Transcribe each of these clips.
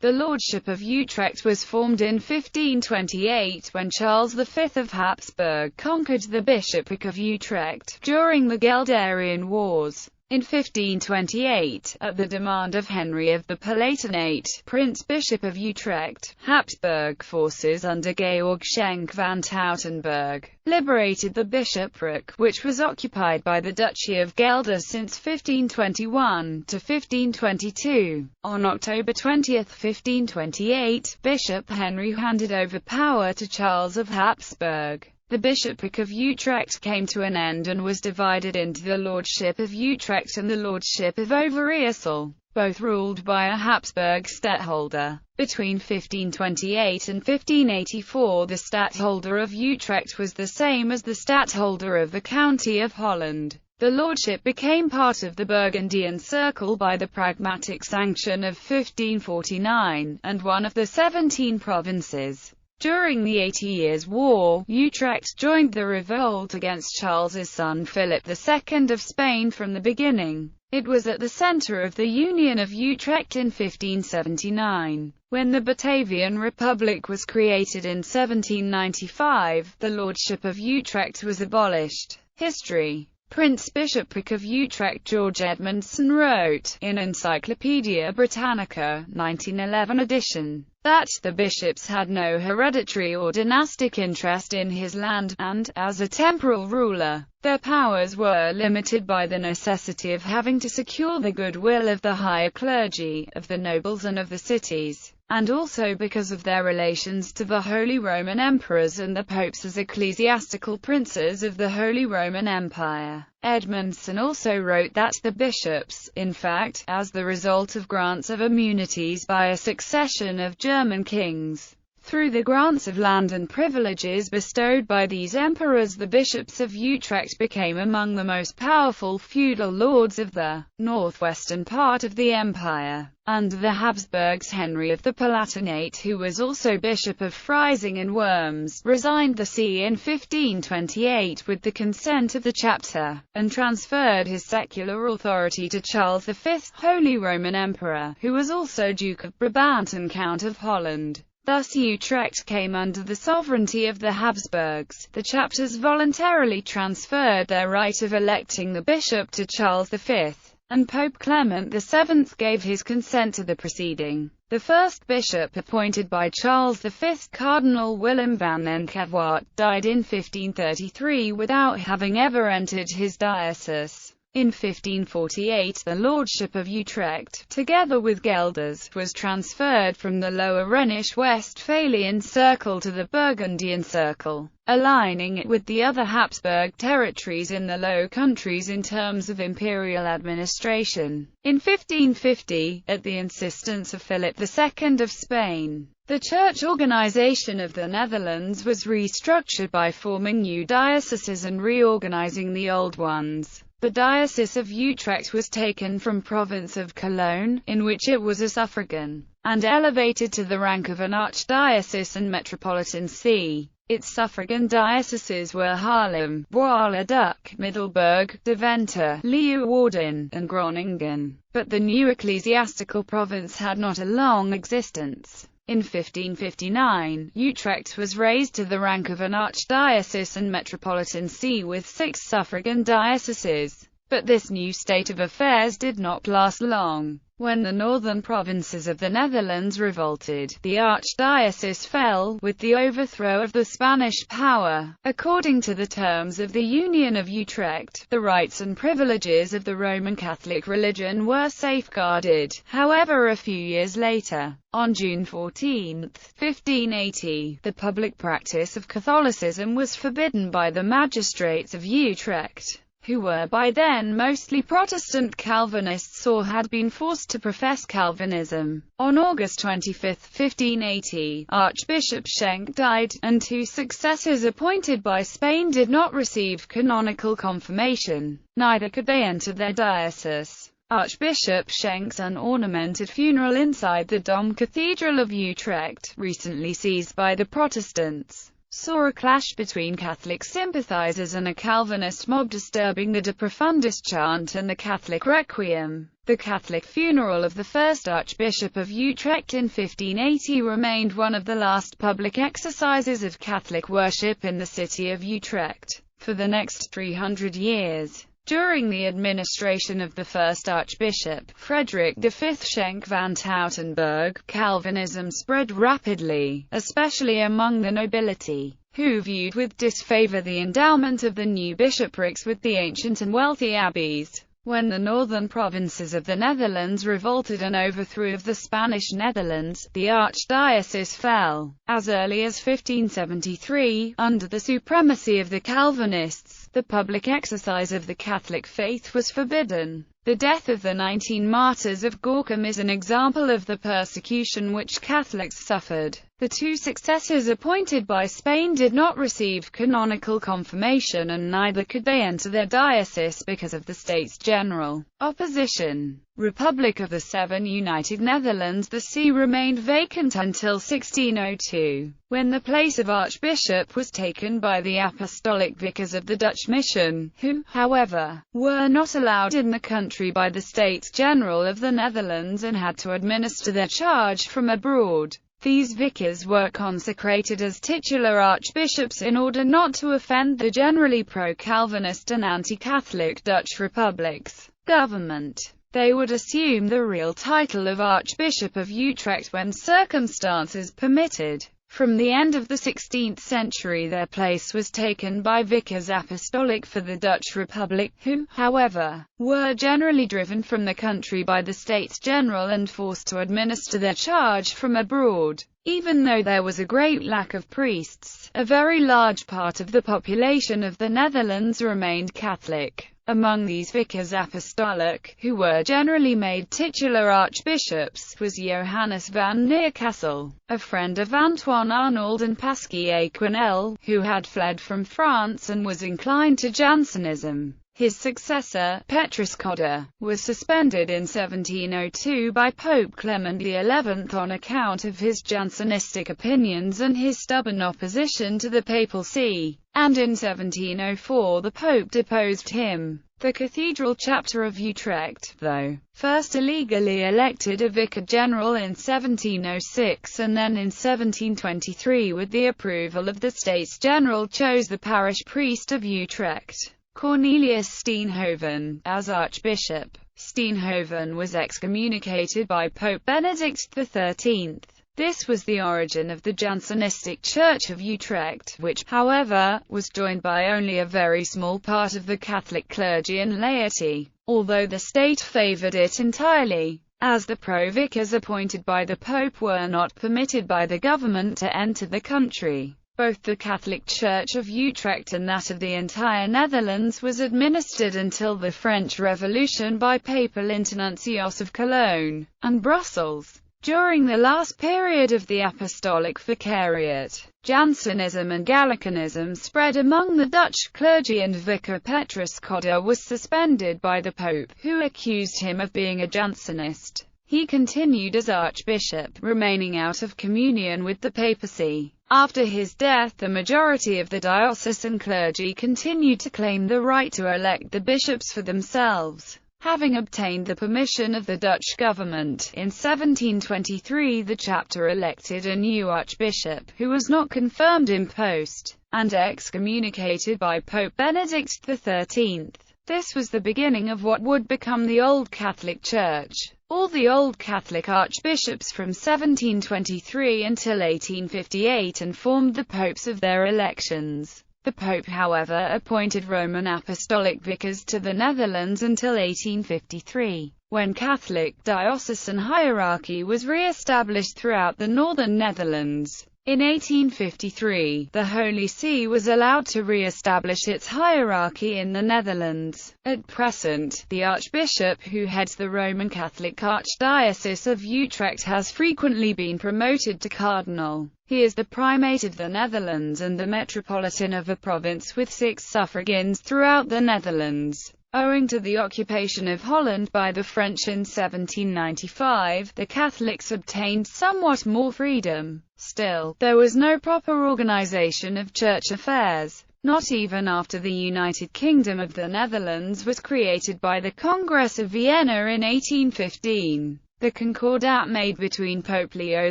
The Lordship of Utrecht was formed in 1528 when Charles V of Habsburg conquered the Bishopric of Utrecht during the Guelderian Wars. In 1528, at the demand of Henry of the Palatinate, Prince-Bishop of Utrecht, Habsburg forces under Georg Schenk van Tautenberg liberated the bishopric, which was occupied by the Duchy of Gelder since 1521 to 1522. On October 20, 1528, Bishop Henry handed over power to Charles of Habsburg. The Bishopric of Utrecht came to an end and was divided into the Lordship of Utrecht and the Lordship of Overijssel, both ruled by a Habsburg stadtholder. Between 1528 and 1584 the stadtholder of Utrecht was the same as the stadtholder of the County of Holland. The lordship became part of the Burgundian Circle by the Pragmatic Sanction of 1549, and one of the 17 provinces. During the 80 Years' War, Utrecht joined the revolt against Charles's son Philip II of Spain from the beginning. It was at the center of the Union of Utrecht in 1579. When the Batavian Republic was created in 1795, the Lordship of Utrecht was abolished. History. Prince-Bishopric of Utrecht. George Edmondson wrote, in Encyclopaedia Britannica, 1911 edition, that the bishops had no hereditary or dynastic interest in his land, and, as a temporal ruler, their powers were limited by the necessity of having to secure the goodwill of the higher clergy, of the nobles and of the cities, and also because of their relations to the Holy Roman Emperors and the popes as ecclesiastical princes of the Holy Roman Empire. Edmondson also wrote that the bishops, in fact, as the result of grants of immunities by a succession of German kings, through the grants of land and privileges bestowed by these emperors, the bishops of Utrecht became among the most powerful feudal lords of the northwestern part of the empire. Under the Habsburgs, Henry of the Palatinate, who was also Bishop of Freising and Worms, resigned the see in 1528 with the consent of the chapter, and transferred his secular authority to Charles V, Holy Roman Emperor, who was also Duke of Brabant and Count of Holland. Thus Utrecht came under the sovereignty of the Habsburgs. The chapters voluntarily transferred their right of electing the bishop to Charles V, and Pope Clement VII gave his consent to the proceeding. The first bishop appointed by Charles V, Cardinal Willem van Enkhuizen, died in 1533 without having ever entered his diocese. In 1548 the Lordship of Utrecht, together with Gelders, was transferred from the Lower Rhenish Westphalian Circle to the Burgundian Circle, aligning it with the other Habsburg territories in the Low Countries in terms of imperial administration. In 1550, at the insistence of Philip II of Spain, the church organization of the Netherlands was restructured by forming new dioceses and reorganizing the old ones. The Diocese of Utrecht was taken from province of Cologne, in which it was a suffragan, and elevated to the rank of an archdiocese and metropolitan see. Its suffragan dioceses were Haarlem, Bois-le-Duc, Middelburg, Deventer, Leeuwarden, and Groningen. But the new ecclesiastical province had not a long existence. In 1559, Utrecht was raised to the rank of an archdiocese and metropolitan see with 6 suffragan dioceses. But this new state of affairs did not last long. When the northern provinces of the Netherlands revolted, the archdiocese fell, with the overthrow of the Spanish power. According to the terms of the Union of Utrecht, the rights and privileges of the Roman Catholic religion were safeguarded. However, a few years later, on June 14, 1580, the public practice of Catholicism was forbidden by the magistrates of Utrecht, who were by then mostly Protestant Calvinists or had been forced to profess Calvinism. On August 25, 1580, Archbishop Schenk died, and 2 successors appointed by Spain did not receive canonical confirmation. Neither could they enter their diocese. Archbishop Schenk's unornamented funeral inside the Dom Cathedral of Utrecht, recently seized by the Protestants, saw a clash between Catholic sympathizers and a Calvinist mob disturbing the De Profundis chant and the Catholic Requiem. The Catholic funeral of the first Archbishop of Utrecht in 1580 remained one of the last public exercises of Catholic worship in the city of Utrecht for the next 300 years. During the administration of the first Archbishop, Frederick V Schenk van Tautenberg, Calvinism spread rapidly, especially among the nobility, who viewed with disfavor the endowment of the new bishoprics with the ancient and wealthy abbeys. When the northern provinces of the Netherlands revolted and overthrew of the Spanish Netherlands, the archdiocese fell. As early as 1573, under the supremacy of the Calvinists, the public exercise of the Catholic faith was forbidden. The death of the 19 martyrs of Gorkum is an example of the persecution which Catholics suffered. The two successors appointed by Spain did not receive canonical confirmation, and neither could they enter their diocese because of the States General opposition. Republic of the Seven United Netherlands. The see remained vacant until 1602, when the place of archbishop was taken by the apostolic vicars of the Dutch mission, who, however, were not allowed in the country by the States General of the Netherlands and had to administer their charge from abroad. These vicars were consecrated as titular archbishops in order not to offend the generally pro-Calvinist and anti-Catholic Dutch republic's government. They would assume the real title of Archbishop of Utrecht when circumstances permitted. From the end of the 16th century their place was taken by vicars apostolic for the Dutch Republic, who, however, were generally driven from the country by the States General and forced to administer their charge from abroad. Even though there was a great lack of priests, a very large part of the population of the Netherlands remained Catholic. Among these vicars apostolic, who were generally made titular archbishops, was Johannes van Neerkassel, a friend of Antoine Arnauld and Pasquier Quesnel, who had fled from France and was inclined to Jansenism. His successor, Petrus Codde, was suspended in 1702 by Pope Clement XI on account of his Jansenistic opinions and his stubborn opposition to the papal see, and in 1704 the Pope deposed him. The Cathedral Chapter of Utrecht, though first illegally elected a vicar general in 1706 and then in 1723 with the approval of the States General, chose the parish priest of Utrecht, Cornelius Steenhoven, as archbishop. Steenhoven was excommunicated by Pope Benedict XIII. This was the origin of the Jansenistic Church of Utrecht, which, however, was joined by only a very small part of the Catholic clergy and laity, although the state favored it entirely, as the pro-vicars appointed by the Pope were not permitted by the government to enter the country. Both the Catholic Church of Utrecht and that of the entire Netherlands was administered until the French Revolution by papal internuncios of Cologne and Brussels. During the last period of the Apostolic Vicariate, Jansenism and Gallicanism spread among the Dutch clergy, and Vicar Petrus Codde was suspended by the Pope, who accused him of being a Jansenist. He continued as archbishop, remaining out of communion with the papacy. After his death, the majority of the diocesan clergy continued to claim the right to elect the bishops for themselves. Having obtained the permission of the Dutch government, in 1723 the chapter elected a new archbishop, who was not confirmed in post, and excommunicated by Pope Benedict XIII. This was the beginning of what would become the Old Catholic Church. All the Old Catholic archbishops from 1723 until 1858 informed the popes of their elections. The Pope, however, appointed Roman Apostolic vicars to the Netherlands until 1853, when Catholic diocesan hierarchy was re-established throughout the northern Netherlands. In 1853, the Holy See was allowed to re-establish its hierarchy in the Netherlands. At present, the Archbishop who heads the Roman Catholic Archdiocese of Utrecht has frequently been promoted to Cardinal. He is the Primate of the Netherlands and the Metropolitan of a province with 6 suffragans throughout the Netherlands. Owing to the occupation of Holland by the French in 1795, the Catholics obtained somewhat more freedom. Still, there was no proper organization of church affairs. Not even after the United Kingdom of the Netherlands was created by the Congress of Vienna in 1815. The Concordat made between Pope Leo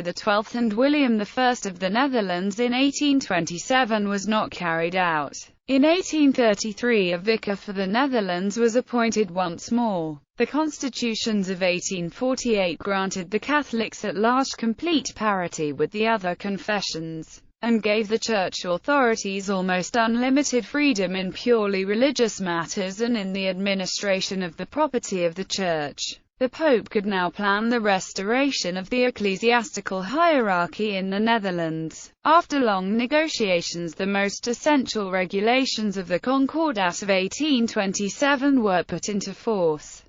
XII and William I of the Netherlands in 1827 was not carried out. In 1833 a vicar for the Netherlands was appointed once more. The constitutions of 1848 granted the Catholics at large complete parity with the other confessions, and gave the church authorities almost unlimited freedom in purely religious matters and in the administration of the property of the church. The Pope could now plan the restoration of the ecclesiastical hierarchy in the Netherlands. After long negotiations, the most essential regulations of the Concordat of 1827 were put into force.